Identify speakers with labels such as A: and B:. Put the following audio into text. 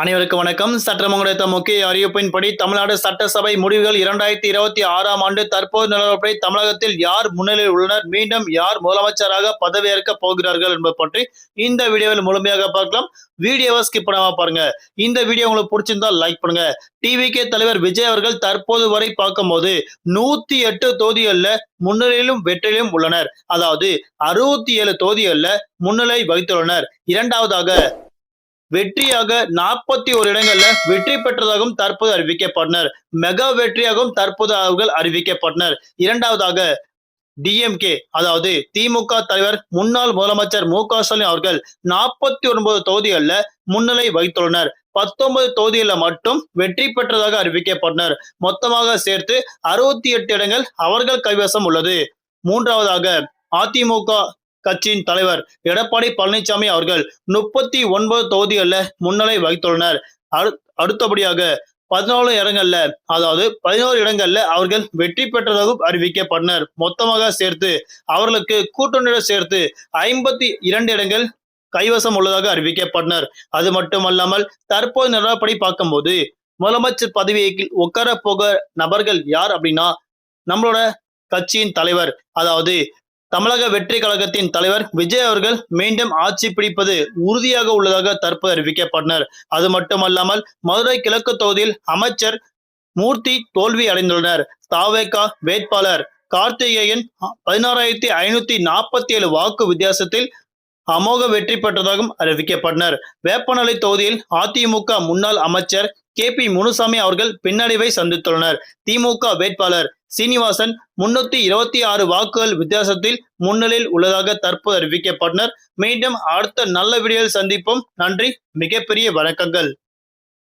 A: அனைவருக்கும் வணக்கம். சற்றம் கிடைத்த முக்கிய அறிவிப்பின்படி தமிழ்நாடு சட்டசபை முடிவுகள் 2026ஆம் ஆண்டு தற்போது நிலவரப்படி தமிழகத்தில் யார் முன்னிலையில் உள்ளனர், மீண்டும் யார் முதலமைச்சராக பதவியேற்க போகிறார்கள் என்பது பற்றி இந்த வீடியோவில் முழுமையாக பார்க்கலாம். வீடியோவை ஸ்கிப் பண்ணாம பாருங்க. இந்த வீடியோ உங்களுக்கு பிடிச்சிருந்தா லைக் பண்ணுங்க. டிவிகே தலைவர் விஜய் அவர்கள் தற்போது வரை பார்க்கும்போது 108 தொகுதிகள்ல முன்னிலையிலும் வெற்றியிலும் உள்ளனர். அதாவது 67 தொகுதிகள்ல முன்னிலை வகித்துள்ளனர். இரண்டாவதாக வெற்றியாக 41 இடங்கள்ல வெற்றி பெற்றதாகவும் தற்போது அறிவிக்கப்பட்டனர். மெகா வெற்றியாகவும் தற்போது அவர்கள் அறிவிக்கப்பட்டனர். இரண்டாவதாக டிஎம்கே அதாவது திமுக தலைவர் முன்னாள் முதலமைச்சர் மு.க.ஸ்டாலின் அவர்கள் 49 தொகுதிகள்ல முன்னிலை வகித்துள்ளனர். 19 தொகுதிகளில் மட்டும் வெற்றி பெற்றதாக அறிவிக்கப்பட்டனர். மொத்தமாக சேர்த்து 68 இடங்கள் அவர்கள் கைவசம் உள்ளது. மூன்றாவதாக அதிமுக கட்சியின் தலைவர் எடப்பாடி பழனிசாமி அவர்கள் 39 தொகுதிகளில் முன்னிலை வகித்துள்ளனர். அடுத்தபடியாக 14 இடங்கள்ல அதாவது 11 இடங்கள்ல அவர்கள் வெற்றி பெற்றதாகவும் அறிவிக்கப்பட்டனர். மொத்தமாக சேர்த்து அவர்களுக்கு கூட்டணியுடன் சேர்த்து 52 இடங்கள் கைவசம் உள்ளதாக அறிவிக்கப்பட்டனர். அது மட்டுமல்லாமல் தற்போது நிலவரப்படி பார்க்கும்போது முதலமைச்சர் பதவியை உட்கார போக நபர்கள் யார் அப்படின்னா நம்மளோட கட்சியின் தலைவர் அதாவது தமிழக வெற்றி கழகத்தின் தலைவர் விஜய் அவர்கள் மீண்டும் ஆட்சி பிடிப்பது உறுதியாக உள்ளதாக தற்போது அறிவிக்கப்பட்டனர். அது மட்டுமல்லாமல் மதுரை கிழக்கு தொகுதியில் அமைச்சர் மூர்த்தி தோல்வி அடைந்துள்ளனர். தாவேகா வேட்பாளர் கார்த்திகேயன் 16,547 வாக்கு வித்தியாசத்தில் அமோக வெற்றி பெற்றதாகவும் அறிவிக்கப்பட்டனர். வேப்பநலை தொகுதியில் அதிமுக முன்னாள் அமைச்சர் கே.பி. முனுசாமி அவர்கள் பின்னடைவை சந்தித்துள்ளனர். திமுக வேட்பாளர் சீனிவாசன் 326 வாக்குகள் வித்தியாசத்தில் முன்னிலையில் உள்ளதாக தற்போது அறிவிக்கப்பட்டனர். மீண்டும் அடுத்த நல்ல வீடியோவில் சந்திப்போம். நன்றி, மிகப்பெரிய வணக்கங்கள்.